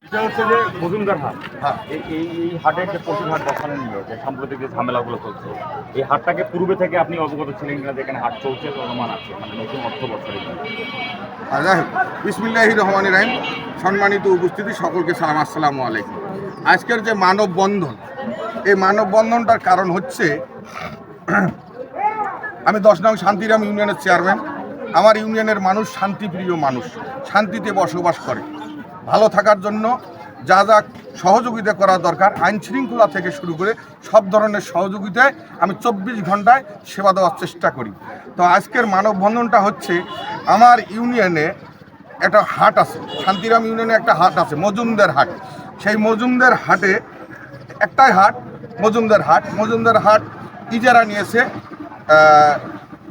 এটা হচ্ছে যে মজুমদার হাট। হ্যাঁ, এই হাটের যে পশুর হাট বসানো নিয়ে যে সাম্প্রতিক যে ঝামেলাগুলো চলছে, এই হাটটাকে পূর্বে থেকে আপনি অবগত ছিলেন কিনা, যেখানে হাট চলছে চলমান আছে, মানে নতুন অর্থ বছরের জন্য? যাই হোক, বিসমিল্লাহির রহমানির রহিম। সম্মানিত উপস্থিতি, সকলকে সালাম, আসসালামু আলাইকুম। আজকের যে মানববন্ধন, এই মানববন্ধনটার কারণ হচ্ছে আমি 10 নং শান্তিরাম ইউনিয়নের চেয়ারম্যান। আমার ইউনিয়নের মানুষ শান্তিপ্রিয় মানুষ, শান্তিতে বসবাস করে। ভালো থাকার জন্য যা যা সহযোগিতা করা দরকার, আইন শৃঙ্খলা থেকে শুরু করে সব ধরনের সহযোগিতায় আমি 24 ঘন্টায় সেবা দেওয়ার চেষ্টা করি। তো আজকের মানববন্ধনটা হচ্ছে আমার ইউনিয়নে একটা হাট আছে, শান্তিরাম ইউনিয়নে একটা হাট আছে, মজুমদার হাট। সেই মজুমদার হাটে একটাই হাট, মজুমদার হাট ইজারা নিয়েছে।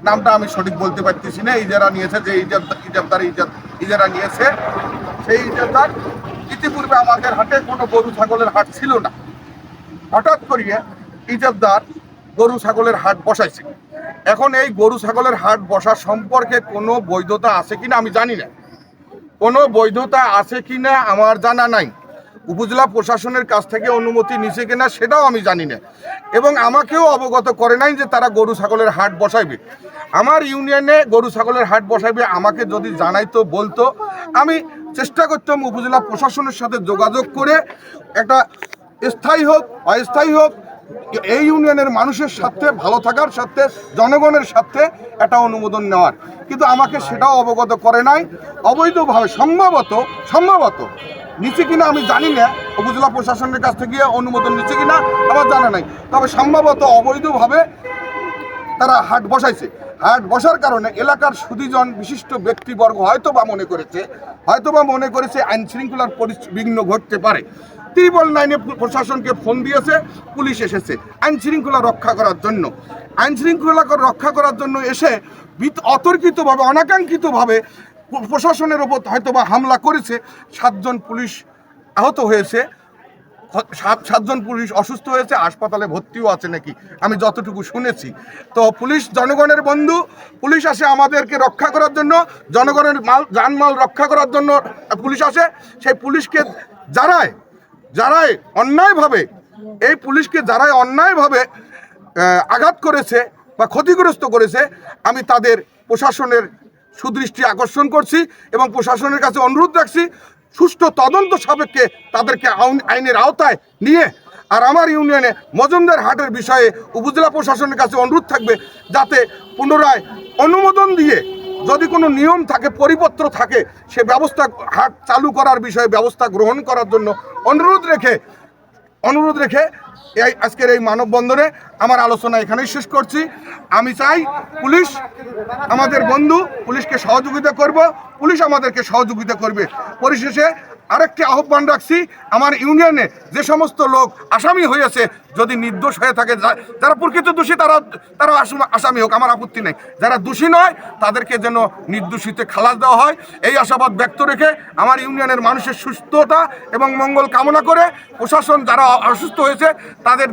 নামটা আমি সঠিক বলতে পারতেছি না। ইজারা নিয়েছে, যে ইজারা নিয়েছে, সেই ইজারদার ইতিপূর্বে আমাদের হাটে কোনো গরু ছাগলের হাট ছিল না। হঠাৎ করিয়ে ইজারদার গরু ছাগলের হাট বসাইছে। এখন এই গরু ছাগলের হাট বসা সম্পর্কে কোনো বৈধতা আছে কিনা আমি জানি না, কোনো বৈধতা আছে কিনা আমার জানা নাই। উপজেলা প্রশাসনের কাছ থেকে অনুমতি নিছে কিনা সেটাও আমি জানি না, এবং আমাকেও অবগত করে নাই যে তারা গরু ছাগলের হাট বসাইবে। আমার ইউনিয়নে গরু ছাগলের হাট বসাইবে, আমাকে যদি জানাইতো বলতো, আমি চেষ্টা করতাম উপজেলা প্রশাসনের সাথে যোগাযোগ করে একটা স্থায়ী হোক অস্থায়ী হোক, এই ইউনিয়নের মানুষের সাথে ভালো থাকার সাথে জনগণের সাথে একটা অনুমোদন নেওয়ার, কিন্তু আমাকে সেটাও অবগত করে নাই। অবৈধভাবে সম্ভবত নিচে কিনা আমি জানি না, উপজেলা প্রশাসনের কাছ থেকে অনুমোদন নিচ্ছে কিনা আমার জানা নাই, তবে সম্ভবত অবৈধভাবে তারা হাট বসাইছে। হাট বসার কারণে এলাকার সুধীজন বিশিষ্ট ব্যক্তিবর্গ হয়তোবা মনে করেছে আইন শৃঙ্খলার বিঘ্ন ঘটতে পারে। 999 প্রশাসনকে ফোন দিয়েছে, পুলিশ এসেছে আইন শৃঙ্খলা রক্ষা করার জন্য এসে অতর্কিতভাবে অনাকাঙ্ক্ষিতভাবে প্রশাসনের ওপর হয়তোবা হামলা করেছে। 7 জন পুলিশ আহত হয়েছে, 7 জন পুলিশ অসুস্থ হয়েছে, হাসপাতালে ভর্তিও আছে নাকি আমি যতটুকু শুনেছি। তো পুলিশ জনগণের বন্ধু, পুলিশ আসে আমাদেরকে রক্ষা করার জন্য, জনগণের জানমাল রক্ষা করার জন্য পুলিশ আসে। সেই পুলিশকে যারাই অন্যায়ভাবে আঘাত করেছে বা ক্ষতিগ্রস্ত করেছে, আমি তাদের প্রশাসনের সুদৃষ্টি আকর্ষণ করছি এবং প্রশাসনের কাছে অনুরোধ রাখছি সুষ্ঠু তদন্ত সাপেক্ষে তাদেরকে আইনের আওতায় নিয়ে। আর আমার ইউনিয়নে মজুমদার হাটের বিষয়ে উপজেলা প্রশাসনের কাছে অনুরোধ থাকবে যাতে পুনরায় অনুমোদন দিয়ে, যদি কোনো নিয়ম থাকে, পরিপত্র থাকে, সে ব্যবস্থা হাট চালু করার বিষয়ে ব্যবস্থা গ্রহণ করার জন্য অনুরোধ রেখে আজকের এই মানববন্ধনে আমার আলোচনা এখানেই শেষ করছি। আমি চাই পুলিশ আমাদের বন্ধু, পুলিশকে সহযোগিতা করব, পুলিশ আমাদেরকে সহযোগিতা করবে। পরিশেষে আরেকটি আহ্বান রাখছি, আমার ইউনিয়নে যে সমস্ত লোক আসামি হয়েছে, যদি নির্দোষ হয়ে থাকে, যারা প্রকৃত দোষী তারা আসামি হোক, আমার আপত্তি নেই। যারা দোষী নয় তাদেরকে যেন নির্দোষীতে খালাস দেওয়া হয়, এই আশাবাদ ব্যক্ত রেখে আমার ইউনিয়নের মানুষের সুস্থতা এবং মঙ্গল কামনা করে, প্রশাসন যারা অসুস্থ হয়েছে তাদের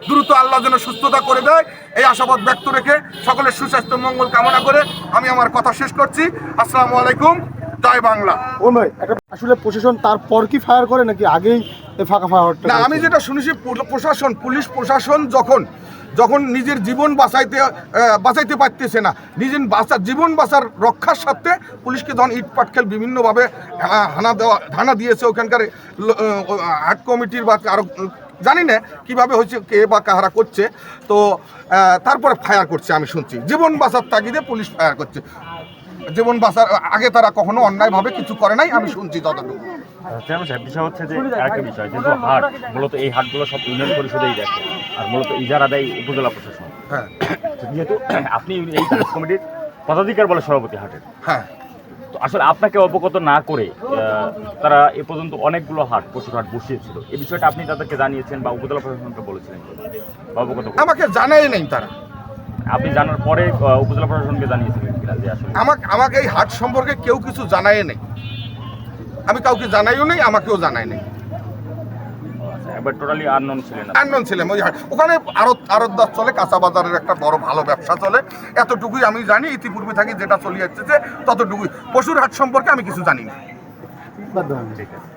দ্রুত আল্লাহ যেন সুস্থতা করে দেয়, এই আশাবাদ ব্যক্ত রেখে সকলের সুস্বাস্থ্য মঙ্গল কামনা করে আমি আমার কথা শেষ করছি। আসসালামু আলাইকুম, জয় বাংলা। আসলে প্রশাসন তারপর কি ফায়ার করে নাকি আগেই ফাঁকা ফায়ারটা? না, আমি যেটা শুনেছি পুলিশ প্রশাসন যখন নিজের জীবন বাঁচাইতে পারতেছে না, জীবন বাঁচার রক্ষার সাথে পুলিশকে যখন ইট পাটকেল বিভিন্নভাবে হানা দিয়েছে, ওখানকার হাট কমিটির বা আরো জানি না কীভাবে হয়েছে, কে বা কাহারা করছে, তো তারপরে ফায়ার করছে আমি শুনছি। জীবন বাঁচার তাগিদে পুলিশ ফায়ার করছে, জীবন বাঁচার আগে তারা কখনো অন্যায়ভাবে কিছু করে নাই আমি শুনছি যতটুকু। বিষয় হচ্ছে যে আরেকটা বিষয়, যেহেতু হাট মূলত এই হাটগুলো সব ইউনিয়ন পরিষদেই দেখে, আর মূলত ইজারা দেয় উপজেলা প্রশাসন। হ্যাঁ, যেহেতু আপনি এই কমিটির পদাধিকার বলে সভাপতি হাটের, হ্যাঁ, তো আসলে আপনাকে অবগত না করে তারা এ পর্যন্ত অনেকগুলো পশুর হাট বসিয়েছিল, এই বিষয়টা আপনি তাদেরকে জানিয়েছেন বা উপজেলা প্রশাসনকে বলেছিলেন বা অবগত? আমাকে জানাই নাই তারা। আপনি জানার পরে উপজেলা প্রশাসনকে জানিয়েছিলেন কিনা যে আসলে? আমাকে এই হাট সম্পর্কে কেউ কিছু জানাই নেই, আমি কাউকে জানাইও নেই, আমাকেও জানাই নেই। একবার টোটালি আননোন ছিলেন। ওই হাট, ওখানে আড়তদার চলে, কাঁচা বাজারের একটা বড় ভালো ব্যবসা চলে, এতটুকুই আমি জানি। ইতিপূর্বে থাকি যেটা চলে যাচ্ছে ততটুকুই। পশুর হাট সম্পর্কে আমি কিছু জানি না। ঠিক আছে।